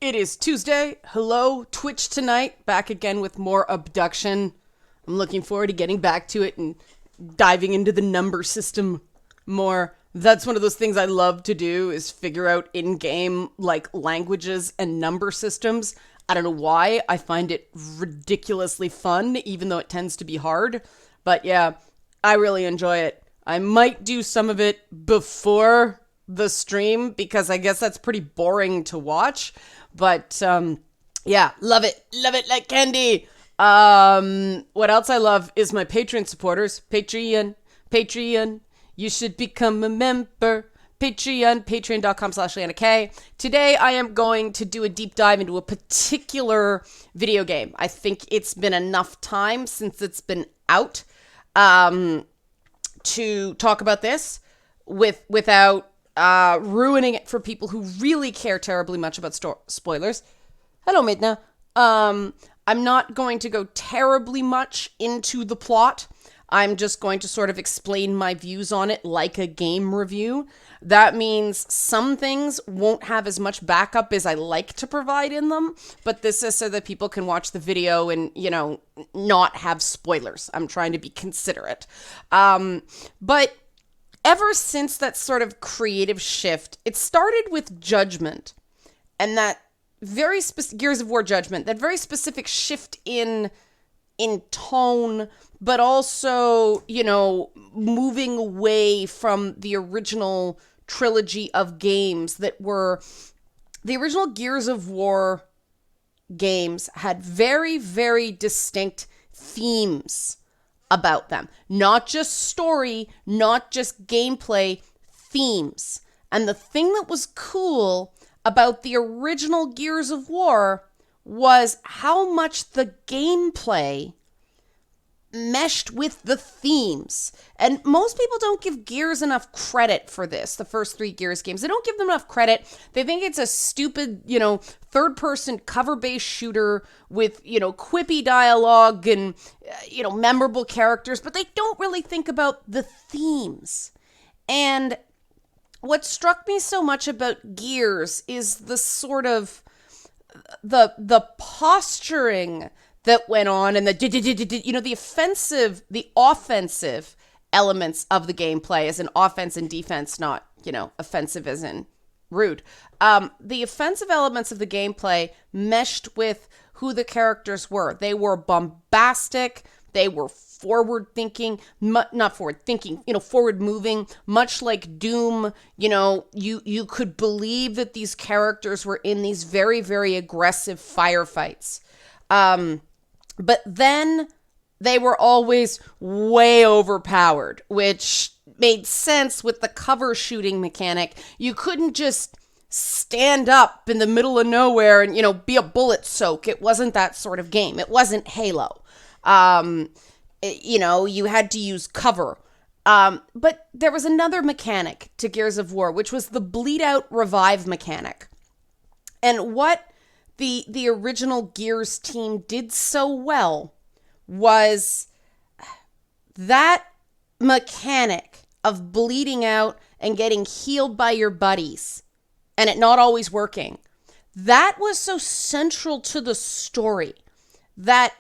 It is Tuesday. Hello, Twitch tonight. Back again with more Abduction. I'm looking forward to getting back to it and diving into the number system more. That's one of those things I love to do, is figure out in-game like languages and number systems. I don't know why. I find it ridiculously fun, even though it tends to be hard. But yeah, I really enjoy it. I might do some of it before the stream because I guess that's pretty boring to watch. But yeah, love it. Love it like candy. What else I love is my Patreon supporters. Patreon. You should become a member. Patreon.com/LanaK. Today I am going to do a deep dive into a particular video game. I think it's been enough time since it's been out to talk about this without ruining it for people who really care terribly much about spoilers. Hello, Midna. I'm not going to go terribly much into the plot. I'm just going to sort of explain my views on it like a game review. That means some things won't have as much backup as I like to provide in them, but this is so that people can watch the video and, not have spoilers. I'm trying to be considerate. But ever since that sort of creative shift, it started with Judgment and that very Gears of War Judgment, that very specific shift in tone, but also, moving away from the original trilogy of games that were the original Gears of War games had very, very distinct themes about them. Not just story, not just gameplay, themes. And the thing that was cool about the original Gears of War was how much the gameplay meshed with the themes. And most people don't give Gears enough credit for this, the first three Gears games. They don't give them enough credit. They think it's a stupid, third-person cover-based shooter with, quippy dialogue and, memorable characters, but they don't really think about the themes. And what struck me so much about Gears is the sort of the posturing that went on and the offensive elements of the gameplay, as in offense and defense, not, offensive as in rude. The offensive elements of the gameplay meshed with who the characters were. They were bombastic. They were forward moving, much like Doom. You could believe that these characters were in these very, very aggressive firefights. But then they were always way overpowered, which made sense with the cover shooting mechanic. You couldn't just stand up in the middle of nowhere and, be a bullet soak. It wasn't that sort of game. It wasn't Halo. You had to use cover. But there was another mechanic to Gears of War, which was the bleed out revive mechanic. And what the original Gears team did so well was that mechanic of bleeding out and getting healed by your buddies and it not always working. That was so central to the story. That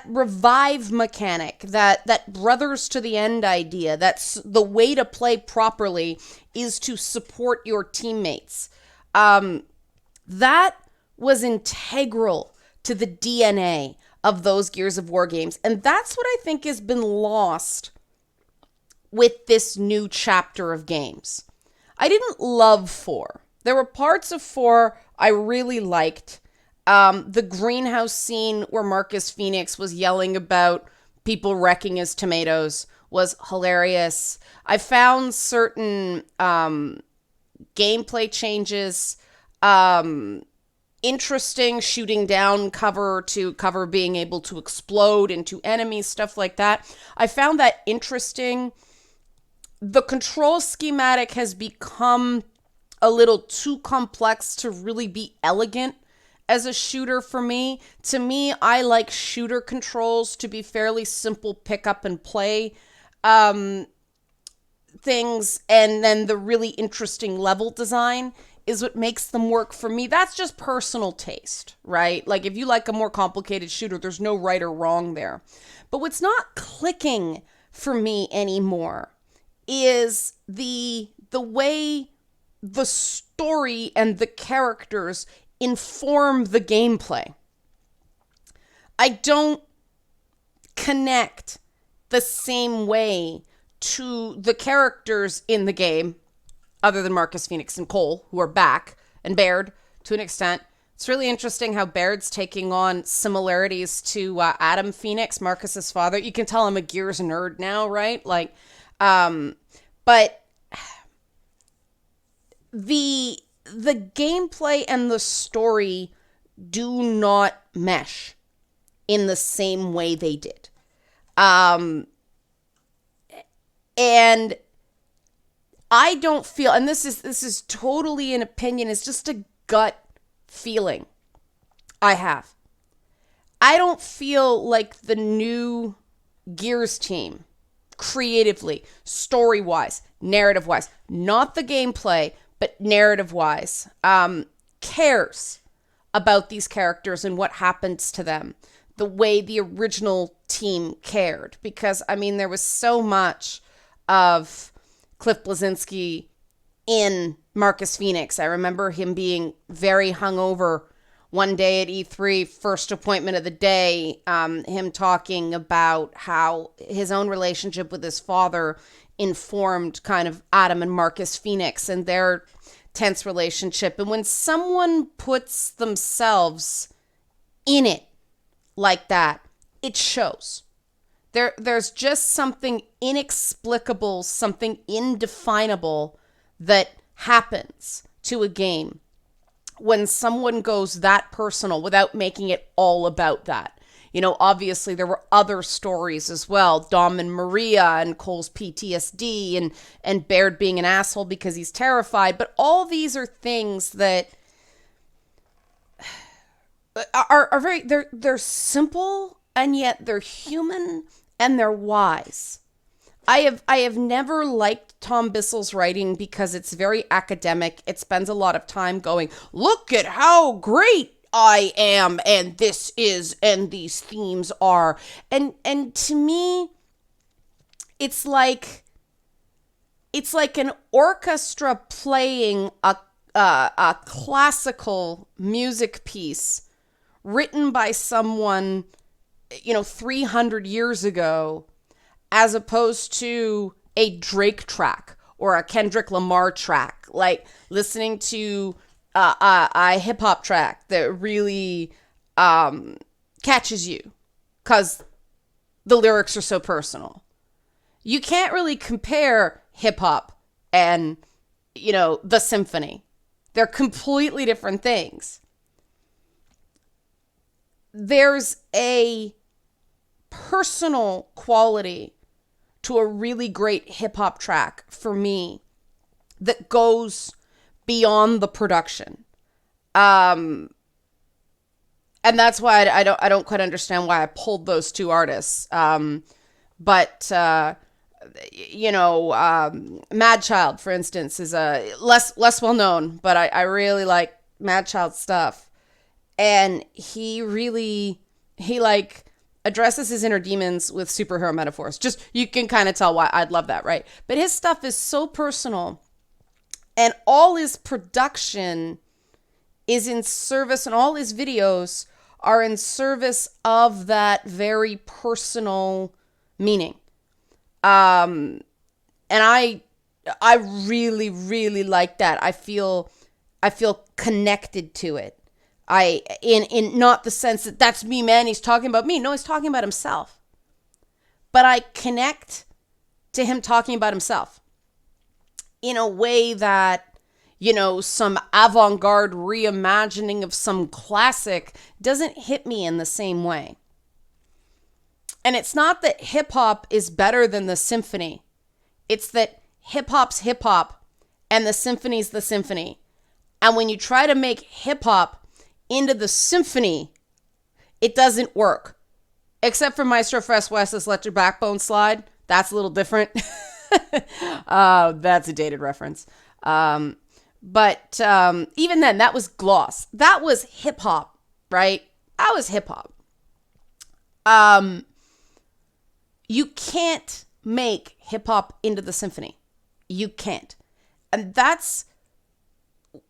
revive mechanic, that brothers to the end idea, that's the way to play properly is to support your teammates. That was integral to the DNA of those Gears of War games. And that's what I think has been lost with this new chapter of games. I didn't love 4. There were parts of 4 I really liked. The greenhouse scene where Marcus Phoenix was yelling about people wrecking his tomatoes was hilarious. I found certain gameplay changes interesting, shooting down cover to cover being able to explode into enemies, stuff like that. I found that interesting. The control schematic has become a little too complex to really be elegant as a shooter for me. To me, I like shooter controls to be fairly simple pick up and play things, and then the really interesting level design is what makes them work for me. That's just personal taste, right? Like if you like a more complicated shooter, there's no right or wrong there. But what's not clicking for me anymore is the way the story and the characters inform the gameplay. I don't connect the same way to the characters in the game, other than Marcus Phoenix and Cole, who are back, and Baird to an extent. It's really interesting how Baird's taking on similarities to Adam Phoenix, Marcus's father. You can tell I'm a Gears nerd now, right? Like, but the gameplay and the story do not mesh in the same way they did. And I don't feel, and this is totally an opinion, it's just a gut feeling I have. I don't feel like the new Gears team, creatively, story-wise, narrative-wise, not the gameplay, but narrative-wise, cares about these characters and what happens to them the way the original team cared. Because, I mean, there was so much of Cliff Bleszinski in Marcus Phoenix. I remember him being very hungover one day at E3, first appointment of the day, him talking about how his own relationship with his father informed kind of Adam and Marcus Phoenix and their tense relationship. And when someone puts themselves in it like that, it shows. There's just something inexplicable, something indefinable that happens to a game when someone goes that personal without making it all about that. You know, obviously there were other stories as well. Dom and Maria and Cole's PTSD and Baird being an asshole because he's terrified. But all these are things that are very, they're simple and yet they're human and they're wise. I have never liked Tom Bissell's writing because it's very academic. It spends a lot of time going, look at how great I am, and this is, and these themes are. And to me, it's like an orchestra playing a classical music piece written by someone, 300 years ago, as opposed to a Drake track or a Kendrick Lamar track, like listening to a hip hop track that really catches you because the lyrics are so personal. You can't really compare hip hop and, the symphony. They're completely different things. There's a personal quality to a really great hip hop track for me that goes beyond the production. And that's why I don't quite understand why I pulled those two artists. But Mad Child, for instance, is a less well known, but I really like Mad Child's stuff. And he addresses his inner demons with superhero metaphors. Just, you can kind of tell why I'd love that, right? But his stuff is so personal, and all his production is in service, and all his videos are in service of that very personal meaning. And I really, really like that. I feel connected to it. In not the sense that that's me, man, he's talking about me. No, he's talking about himself. But I connect to him talking about himself in a way that, some avant-garde reimagining of some classic doesn't hit me in the same way. And it's not that hip-hop is better than the symphony. It's that hip-hop's hip-hop and the symphony's the symphony. And when you try to make hip-hop into the symphony, it doesn't work. Except for Maestro Fresh West's Let Your Backbone Slide. That's a little different. That's a dated reference. But even then, that was gloss. That was hip hop, right? That was hip hop. You can't make hip hop into the symphony. You can't. And that's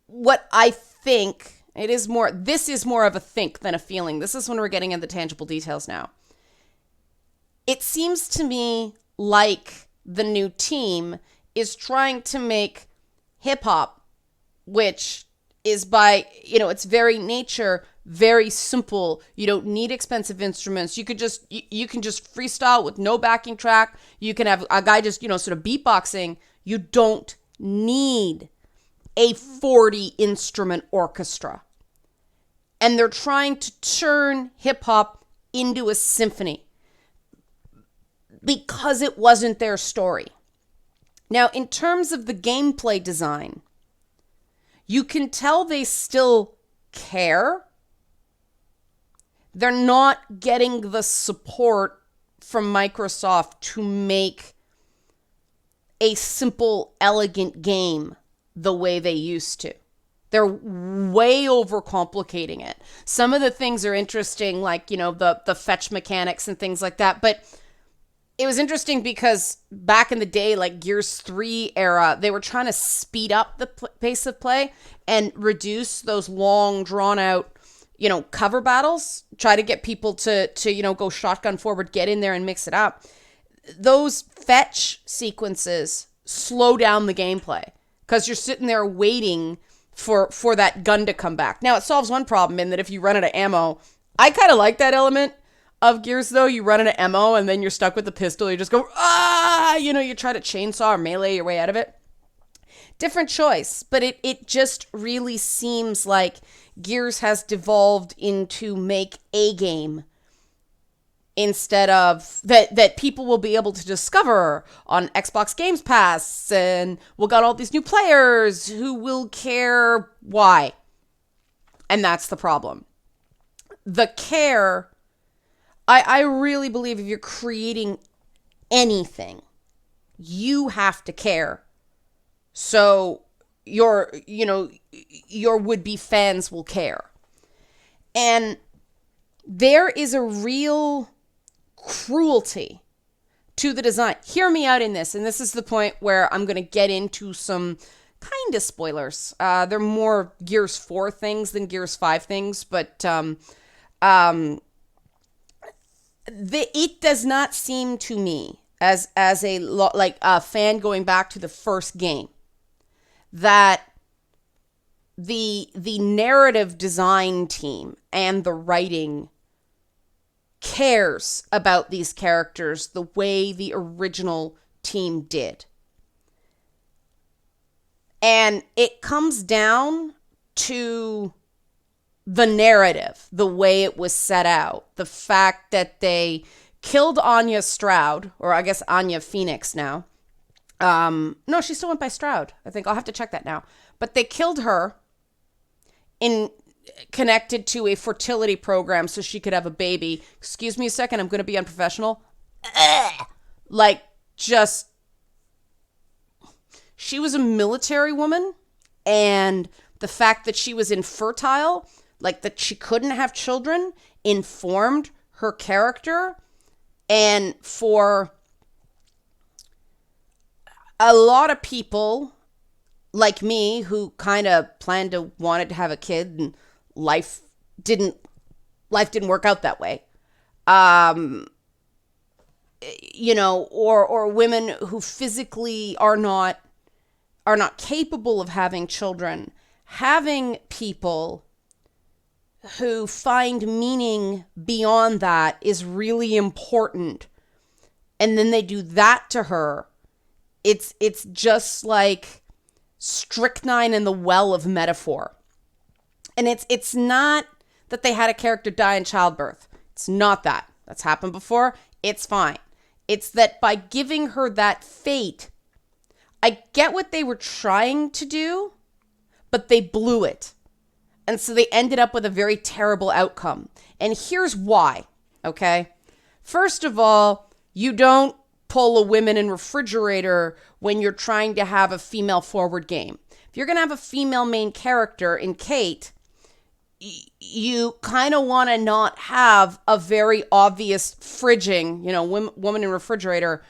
what I think this is more of a think than a feeling. This is when we're getting into the tangible details now. It seems to me like the new team is trying to make hip hop, which is by, its very nature, very simple. You don't need expensive instruments. You can just freestyle with no backing track. You can have a guy just, sort of beatboxing. You don't need a 40 instrument orchestra. And they're trying to turn hip hop into a symphony because it wasn't their story. Now, in terms of the gameplay design, you can tell they still care. They're not getting the support from Microsoft to make a simple, elegant game the way they used to. They're way overcomplicating it. Some of the things are interesting, like, the fetch mechanics and things like that. But it was interesting because back in the day, like Gears 3 era, they were trying to speed up the pace of play and reduce those long, drawn-out, cover battles. Try to get people to go shotgun forward, get in there and mix it up. Those fetch sequences slow down the gameplay because you're sitting there waiting for that gun to come back. Now, it solves one problem in that if you run out of ammo, I kind of like that element of Gears, though. You run out of ammo and then you're stuck with the pistol. You just go, you try to chainsaw or melee your way out of it. Different choice, but it just really seems like Gears has devolved into make a game instead of that people will be able to discover on Xbox Games Pass, and we'll got all these new players who will care why. And that's the problem. The care, I really believe if you're creating anything, you have to care. So your would-be fans will care. And there is a real cruelty to the design. Hear me out in this, and this is the point where I'm going to get into some kind of spoilers. They're more Gears 4 things than Gears 5 things, but it does not seem to me as a fan going back to the first game that the narrative design team and the writing cares about these characters the way the original team did. And it comes down to the narrative, the way it was set out, the fact that they killed Anya Stroud, or I guess Anya Phoenix now. No, she still went by Stroud. I think I'll have to check that now. But they killed her connected to a fertility program so she could have a baby. Excuse me a second, I'm going to be unprofessional. She was a military woman, and the fact that she was infertile, like that she couldn't have children, informed her character. And for a lot of people like me who kind of wanted to have a kid and life didn't work out that way. Or women who physically are not capable of having children, having people who find meaning beyond that is really important. And then they do that to her. It's just like strychnine in the well of metaphor. And it's not that they had a character die in childbirth. It's not that. That's happened before. It's fine. It's that by giving her that fate, I get what they were trying to do, but they blew it. And so they ended up with a very terrible outcome. And here's why, okay? First of all, you don't pull a women in refrigerator when you're trying to have a female forward game. If you're going to have a female main character in Kait, you kind of want to not have a very obvious fridging, woman in refrigerator,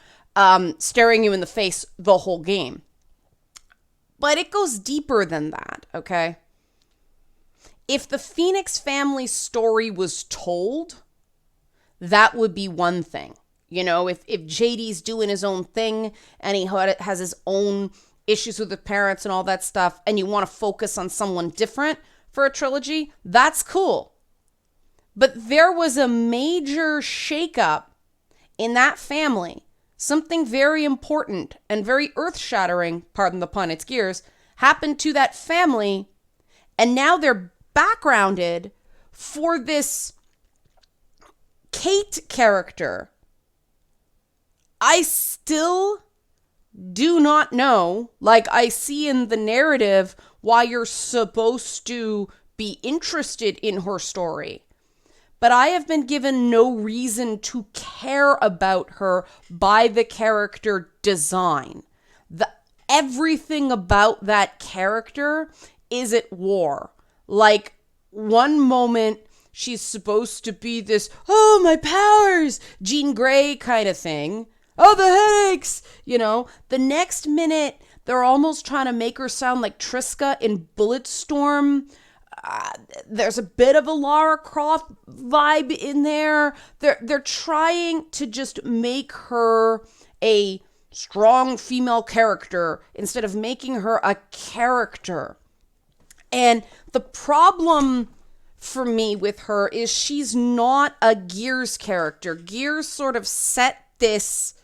staring you in the face the whole game. But it goes deeper than that, okay? If the Phoenix family story was told, that would be one thing. If JD's doing his own thing and he has his own issues with the parents and all that stuff, and you want to focus on someone different for a trilogy, that's cool. But there was a major shakeup in that family. Something very important and very earth-shattering, pardon the pun, it's gears, happened to that family, and now they're backgrounded for this Kait character. I still do not know, like I see in the narrative, why you're supposed to be interested in her story. But I have been given no reason to care about her by the character design. Everything about that character is at war. Like, one moment she's supposed to be this, oh, my powers, Jean Grey kind of thing. Oh, the headaches, The next minute, they're almost trying to make her sound like Triska in Bulletstorm. There's a bit of a Lara Croft vibe in there. They're trying to just make her a strong female character instead of making her a character. And the problem for me with her is she's not a Gears character. Gears sort of set this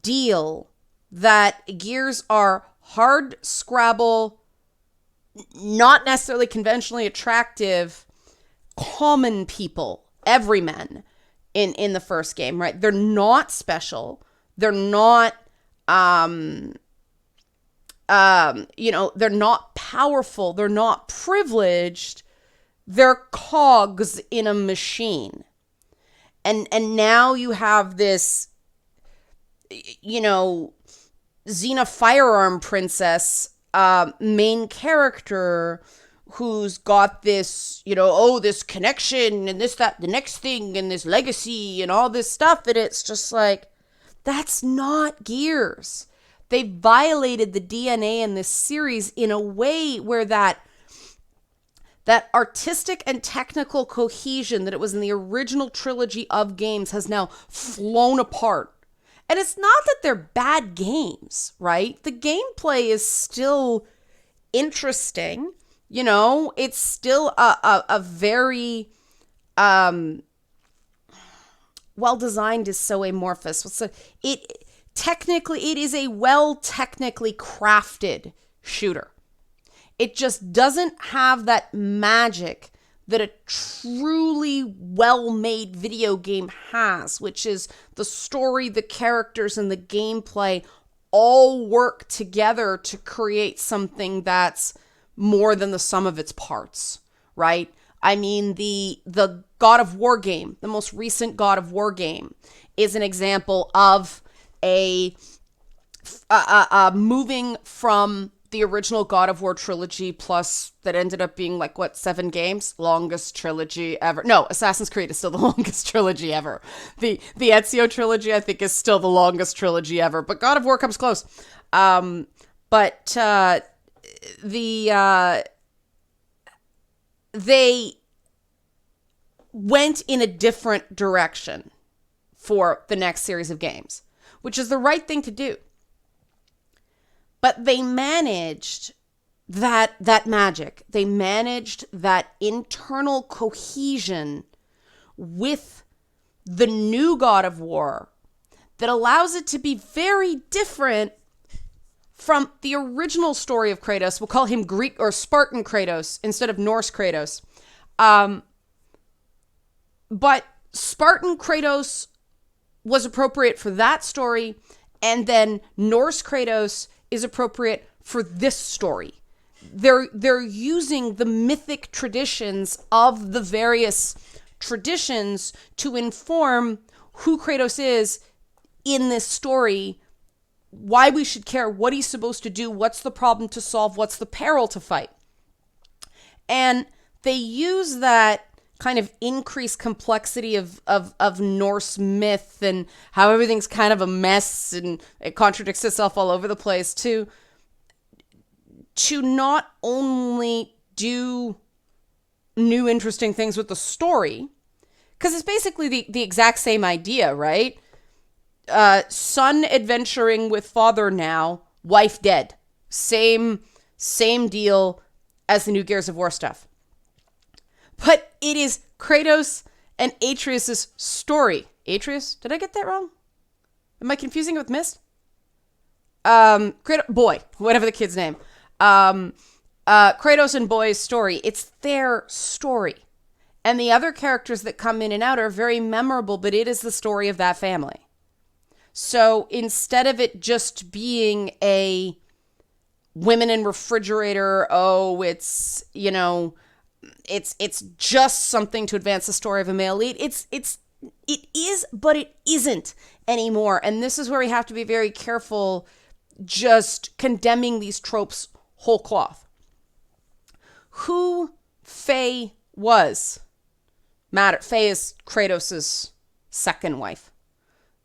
deal that Gears are hard Scrabble, not necessarily conventionally attractive, common people, everymen in the first game, right? They're not special. They're not, they're not powerful. They're not privileged. They're cogs in a machine. And now you have this, Xena Firearm Princess main character who's got this, this connection and this, that, the next thing and this legacy and all this stuff. And it's just like, that's not Gears. They violated the DNA in this series in a way where that artistic and technical cohesion that it was in the original trilogy of games has now flown apart. And it's not that they're bad games, right? The gameplay is still interesting. It's still a very well-designed is so amorphous. It is a technically crafted shooter. It just doesn't have that magic that a truly well-made video game has, which is the story, the characters, and the gameplay all work together to create something that's more than the sum of its parts, right? I mean, the God of War game, the most recent God of War game, is an example of a moving from the original God of War trilogy plus that ended up being 7 games? Longest trilogy ever. No, Assassin's Creed is still the longest trilogy ever. The Ezio trilogy, I think, is still the longest trilogy ever, but God of War comes close. They went in a different direction for the next series of games, which is the right thing to do. But they managed that magic. They managed that internal cohesion with the new God of War that allows it to be very different from the original story of Kratos. We'll call him Greek or Spartan Kratos instead of Norse Kratos. But Spartan Kratos was appropriate for that story, and then Norse Kratos is appropriate for this story. They're using the mythic traditions of the various traditions to inform who Kratos is in this story why we should care, what he's supposed to do, what's the problem to solve, what's the peril to fight. And they use that kind of increased complexity of Norse myth and how everything's kind of a mess and it contradicts itself all over the place to not only do new interesting things with the story, because it's basically the exact same idea, right? Son adventuring with father now, wife dead. Same deal as the new Gears of War stuff. But it is Kratos and Atreus' story. Atreus? Did I get that wrong? Am I confusing it with Mist? Kratos, Boy, whatever the kid's name. Kratos and Boy's story. It's their story. And the other characters that come in and out are very memorable, but it is the story of that family. So instead of it just being a women in refrigerator, it's, it's just something to advance the story of a male lead. It is, but it isn't anymore. And this is where we have to be very careful just condemning these tropes whole cloth. Who Faye was mattered. Faye is Kratos' second wife.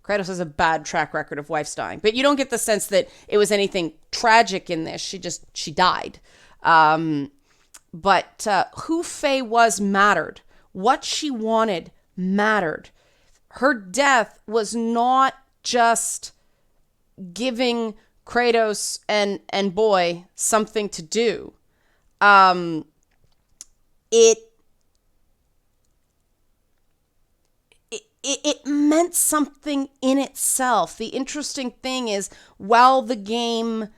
Kratos has a bad track record of wives dying, but you don't get the sense that it was anything tragic in this. She died. But who Faye was mattered. What she wanted mattered. Her death was not just giving Kratos and Boy something to do. It meant something in itself. The interesting thing is, while the game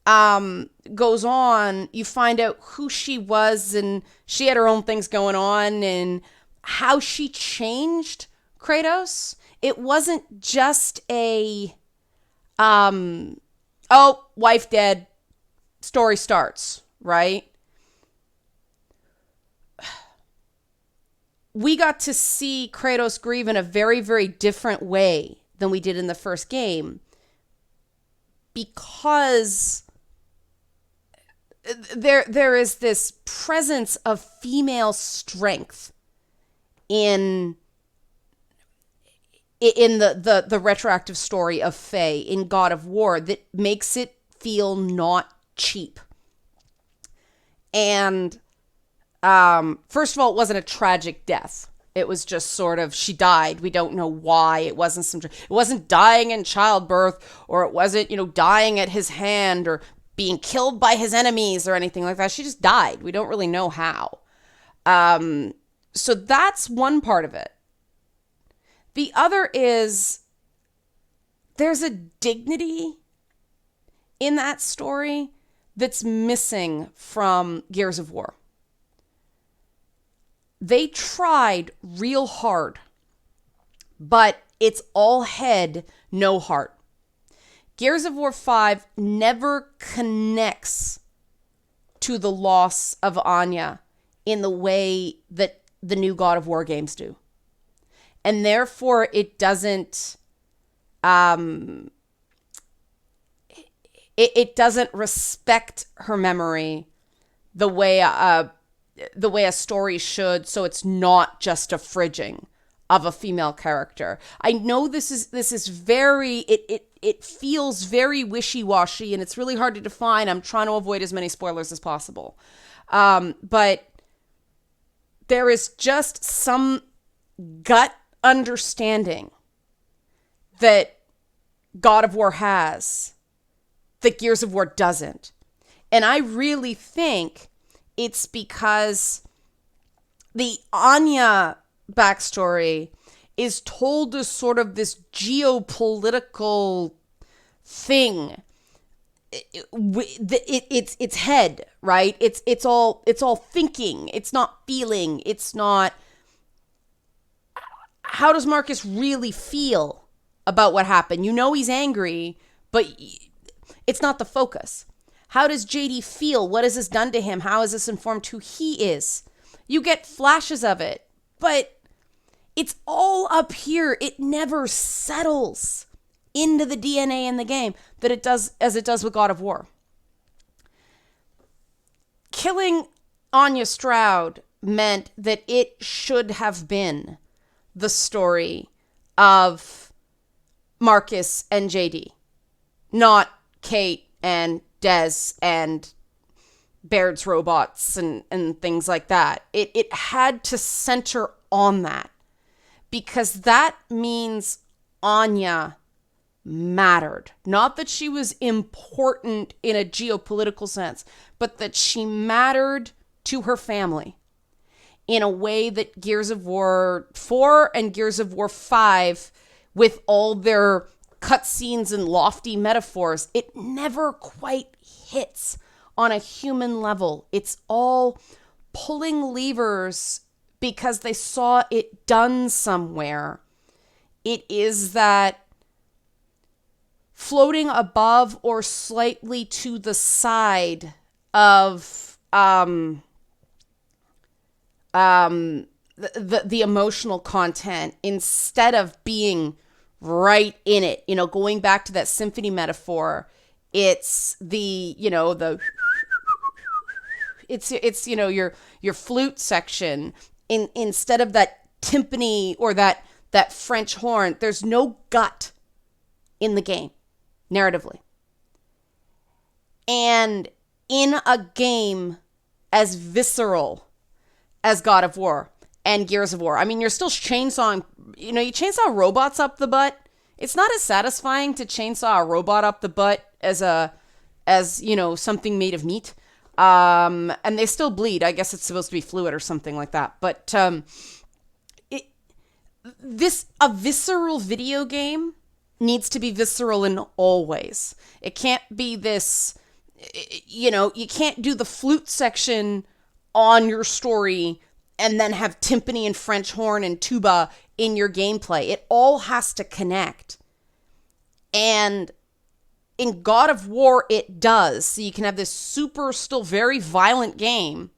goes on, you find out who she was, and she had her own things going on, and how she changed Kratos. It wasn't just a, wife dead, story starts, right? We got to see Kratos grieve in a very, very different way than we did in the first game, because there is this presence of female strength in the retroactive story of Faye in God of War that makes it feel not cheap. And first of all, it wasn't a tragic death. It was just sort of, she died. We don't know why. It wasn't dying in childbirth, or it wasn't, dying at his hand or being killed by his enemies or anything like that. She just died. We don't really know how. So that's one part of it. The other is there's a dignity in that story that's missing from Gears of War. They tried real hard, but it's all head, no heart. Gears of War 5 never connects to the loss of Anya in the way that the new God of War games do. And therefore it doesn't it doesn't respect her memory the way a story should, so it's not just a fridging of a female character. I know this is very, it feels very wishy-washy, and it's really hard to define. I'm trying to avoid as many spoilers as possible. But there is just some gut understanding that God of War has that Gears of War doesn't. And I really think it's because the Anya backstory is told as sort of this geopolitical thing. It's head, right? It's all thinking. It's not feeling. It's not. How does Marcus really feel about what happened? He's angry, but it's not the focus. How does JD feel? What has this done to him? How has this informed who he is? You get flashes of it, but it's all up here. It never settles into the DNA in the game that it does as it does with God of War. Killing Anya Stroud meant that it should have been the story of Marcus and JD, not Kait and Des and Baird's robots and things like that. It had to center on that because that means Anya mattered. Not that she was important in a geopolitical sense, but that she mattered to her family in a way that Gears of War 4 and Gears of War 5, with all their cutscenes and lofty metaphors, it never quite hits on a human level. It's all pulling levers because they saw it done somewhere. It is that floating above or slightly to the side of the emotional content instead of being right in it. You know, going back to that symphony metaphor, it's the, you know, it's you know, your flute section instead of that timpani or that French horn. There's no gut in the game narratively. And in a game as visceral as God of War and Gears of War, I mean, you're still chainsawing, you know, you chainsaw robots up the butt. It's not as satisfying to chainsaw a robot up the butt as you know, something made of meat. And they still bleed. I guess it's supposed to be fluid or something like that. But a visceral video game needs to be visceral in all ways. It can't be this, you know, you can't do the flute section on your story and then have timpani and French horn and tuba in your gameplay. It all has to connect. And in God of War, it does. So you can have this super, still very violent game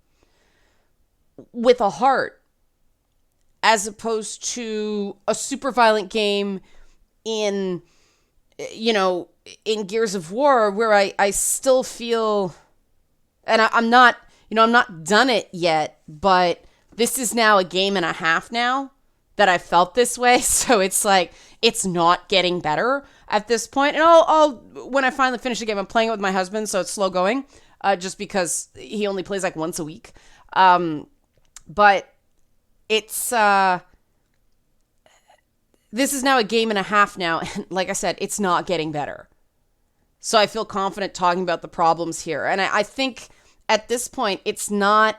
with a heart, as opposed to a super violent game in, you know, in Gears of War, where I still feel, and I'm not, you know, I'm not done it yet, but this is now a game and a half now that I felt this way. So it's like, it's not getting better at this point. And I'll when I finally finish the game, I'm playing it with my husband, so it's slow going, just because he only plays like once a week. But it's, this is now a game and a half now. And like I said, it's not getting better. So I feel confident talking about the problems here. And I think at this point, it's not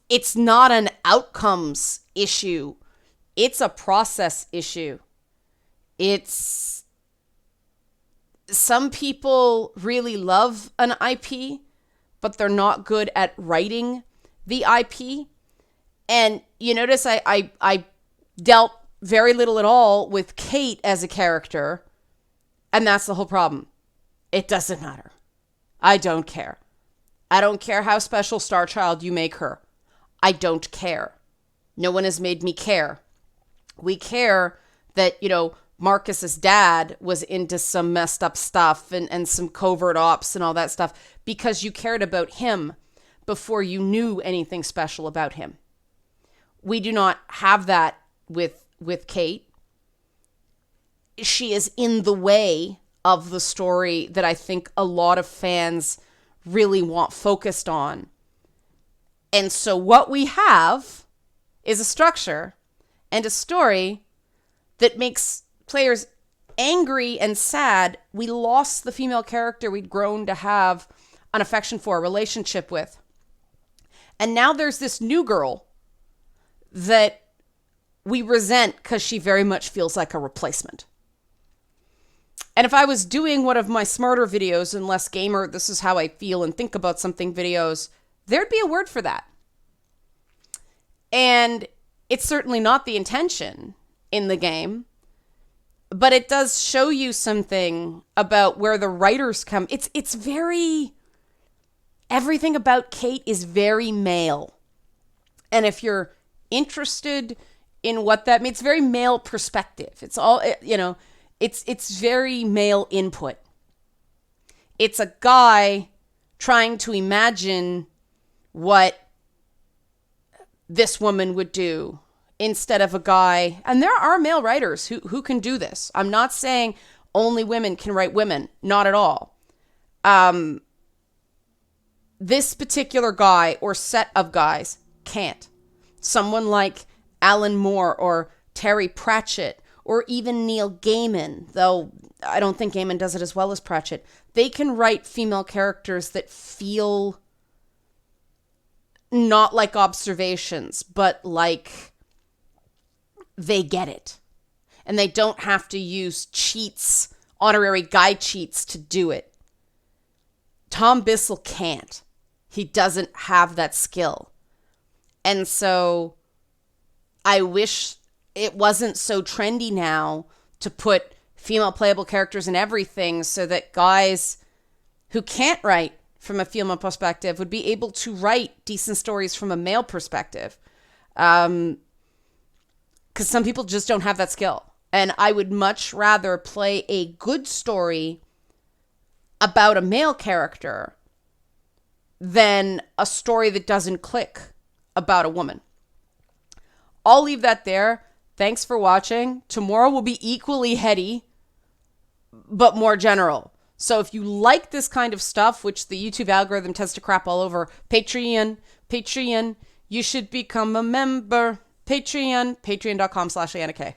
an outcomes issue. It's a process issue. It's, some people really love an IP, but they're not good at writing the IP. And you notice I dealt very little at all with Kait as a character. And that's the whole problem. It doesn't matter. I don't care. I don't care how special Star Child you make her. I don't care. No one has made me care. We care that, you know, Marcus's dad was into some messed up stuff and some covert ops and all that stuff because you cared about him before you knew anything special about him. We do not have that with Kait. She is in the way of the story that I think a lot of fans really want focused on. And so what we have is a structure and a story that makes players angry and sad. We lost the female character we'd grown to have an affection for, a relationship with. And now there's this new girl that we resent because she very much feels like a replacement. And if I was doing one of my smarter videos and less gamer, this is how I feel and think about something videos, there'd be a word for that. And it's certainly not the intention in the game, but it does show you something about where the writers come. It's very, everything about Kait is very male. And if you're interested in what that means, very male perspective. It's all, you know, It's very male input. It's a guy trying to imagine what this woman would do instead of a guy. And there are male writers who can do this. I'm not saying only women can write women. Not at all. This particular guy or set of guys can't. Someone like Alan Moore or Terry Pratchett or even Neil Gaiman, though I don't think Gaiman does it as well as Pratchett, they can write female characters that feel not like observations, but like they get it. And they don't have to use cheats, honorary guy cheats to do it. Tom Bissell can't. He doesn't have that skill. And so I wish it wasn't so trendy now to put female playable characters in everything so that guys who can't write from a female perspective would be able to write decent stories from a male perspective. Because some people just don't have that skill. And I would much rather play a good story about a male character than a story that doesn't click about a woman. I'll leave that there. Thanks for watching. Tomorrow will be equally heady, but more general. So if you like this kind of stuff, which the YouTube algorithm tends to crap all over, Patreon, you should become a member. Patreon.com/AnnaK.